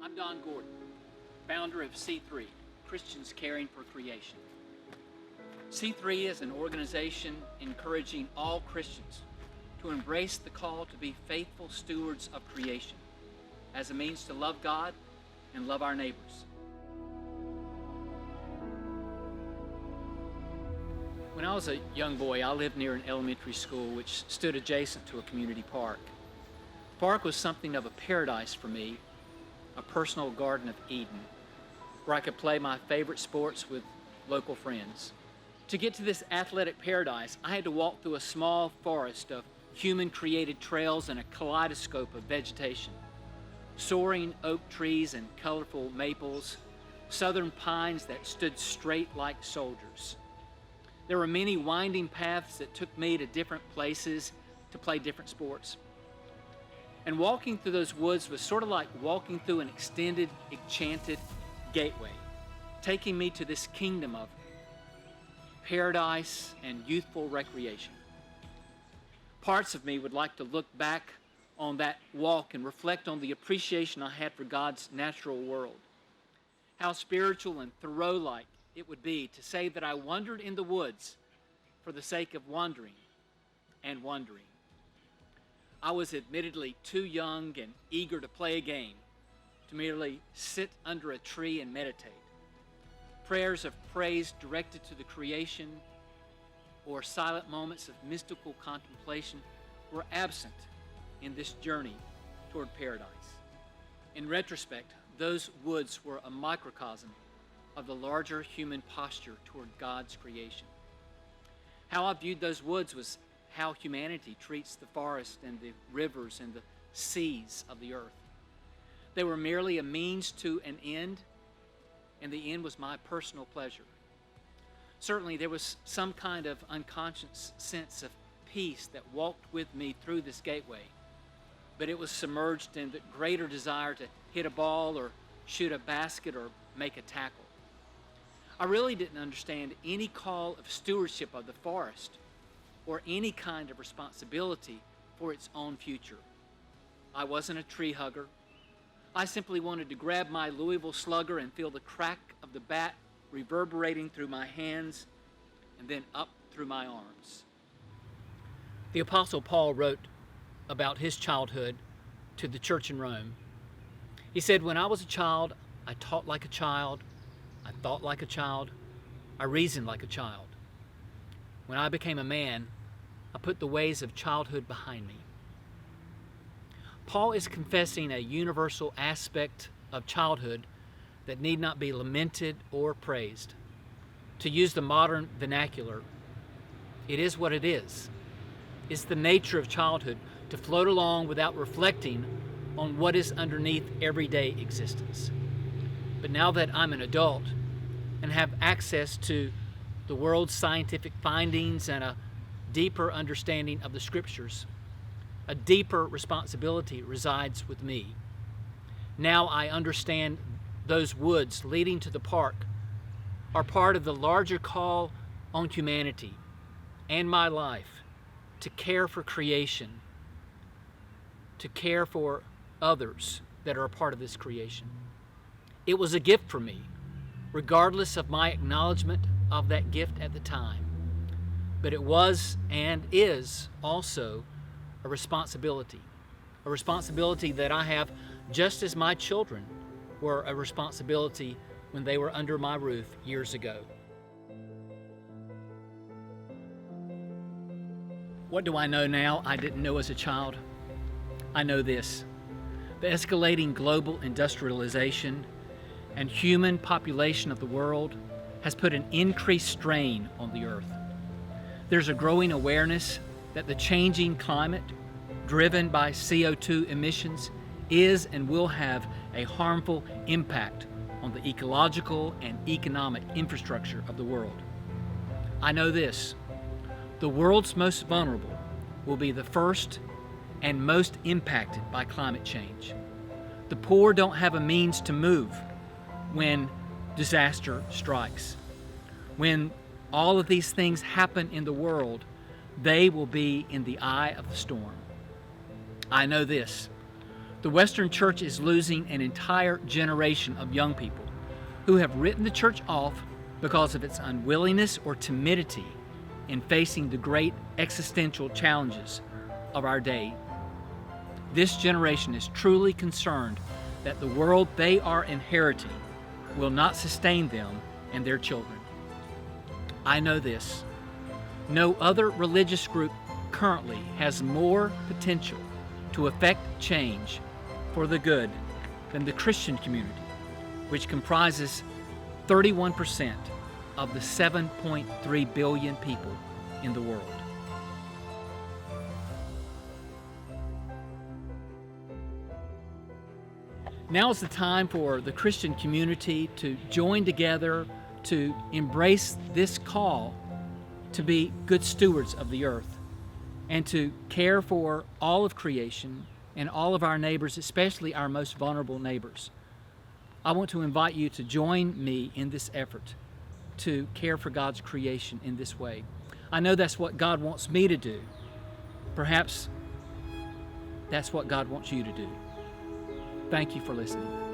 I'm Don Gordon, founder of C3, Christians Caring for Creation. C3 is an organization encouraging all Christians to embrace the call to be faithful stewards of creation as a means to love God and love our neighbors. When I was a young boy, I lived near an elementary school which stood adjacent to a community park. The park was something of a paradise for me, a personal Garden of Eden, where I could play my favorite sports with local friends. To get to this athletic paradise, I had to walk through a small forest of human-created trails and a kaleidoscope of vegetation. Soaring oak trees and colorful maples, southern pines that stood straight like soldiers. There were many winding paths that took me to different places to play different sports. And walking through those woods was sort of like walking through an extended, enchanted gateway, taking me to this kingdom of paradise and youthful recreation. Parts of me would like to look back on that walk and reflect on the appreciation I had for God's natural world. How spiritual and Thoreau-like it would be to say that I wandered in the woods for the sake of wandering and wondering. I was admittedly too young and eager to play a game, to merely sit under a tree and meditate. Prayers of praise directed to the creation or silent moments of mystical contemplation were absent in this journey toward paradise. In retrospect, those woods were a microcosm of the larger human posture toward God's creation. How I viewed those woods was how humanity treats the forest and the rivers and the seas of the earth. They were merely a means to an end, and the end was my personal pleasure. Certainly there was some kind of unconscious sense of peace that walked with me through this gateway, but it was submerged in the greater desire to hit a ball or shoot a basket or make a tackle. I really didn't understand any call of stewardship of the forest or any kind of responsibility for its own future. I wasn't a tree hugger. I simply wanted to grab my Louisville Slugger and feel the crack of the bat reverberating through my hands and then up through my arms. The Apostle Paul wrote about his childhood to the church in Rome. He said, "When I was a child, I taught like a child, I thought like a child, I reasoned like a child. When I became a man, I put the ways of childhood behind me." Paul is confessing a universal aspect of childhood that need not be lamented or praised. To use the modern vernacular, it is what it is. It's the nature of childhood to float along without reflecting on what is underneath everyday existence. But now that I'm an adult and have access to the world's scientific findings and a deeper understanding of the scriptures, a deeper responsibility resides with me. Now I understand those woods leading to the park are part of the larger call on humanity and my life to care for creation, to care for others that are a part of this creation. It was a gift for me, regardless of my acknowledgement of that gift at the time. But it was and is also a responsibility that I have just as my children were a responsibility when they were under my roof years ago. What do I know now I didn't know as a child? I know this: the escalating global industrialization and human population of the world has put an increased strain on the earth. There's a growing awareness that the changing climate, driven by CO2 emissions, is and will have a harmful impact on the ecological and economic infrastructure of the world. I know this: the world's most vulnerable will be the first and most impacted by climate change. The poor don't have a means to move when disaster strikes. When all of these things happen in the world, they will be in the eye of the storm. I know this: The Western Church is losing an entire generation of young people who have written the church off because of its unwillingness or timidity in facing the great existential challenges of our day. This generation is truly concerned that the world they are inheriting will not sustain them and their children. I know this. No other religious group currently has more potential to affect change for the good than the Christian community, which comprises 31% of the 7.3 billion people in the world. Now is the time for the Christian community to join together to embrace this call to be good stewards of the earth and to care for all of creation and all of our neighbors, especially our most vulnerable neighbors. I want to invite you to join me in this effort to care for God's creation in this way. I know that's what God wants me to do. Perhaps that's what God wants you to do. Thank you for listening.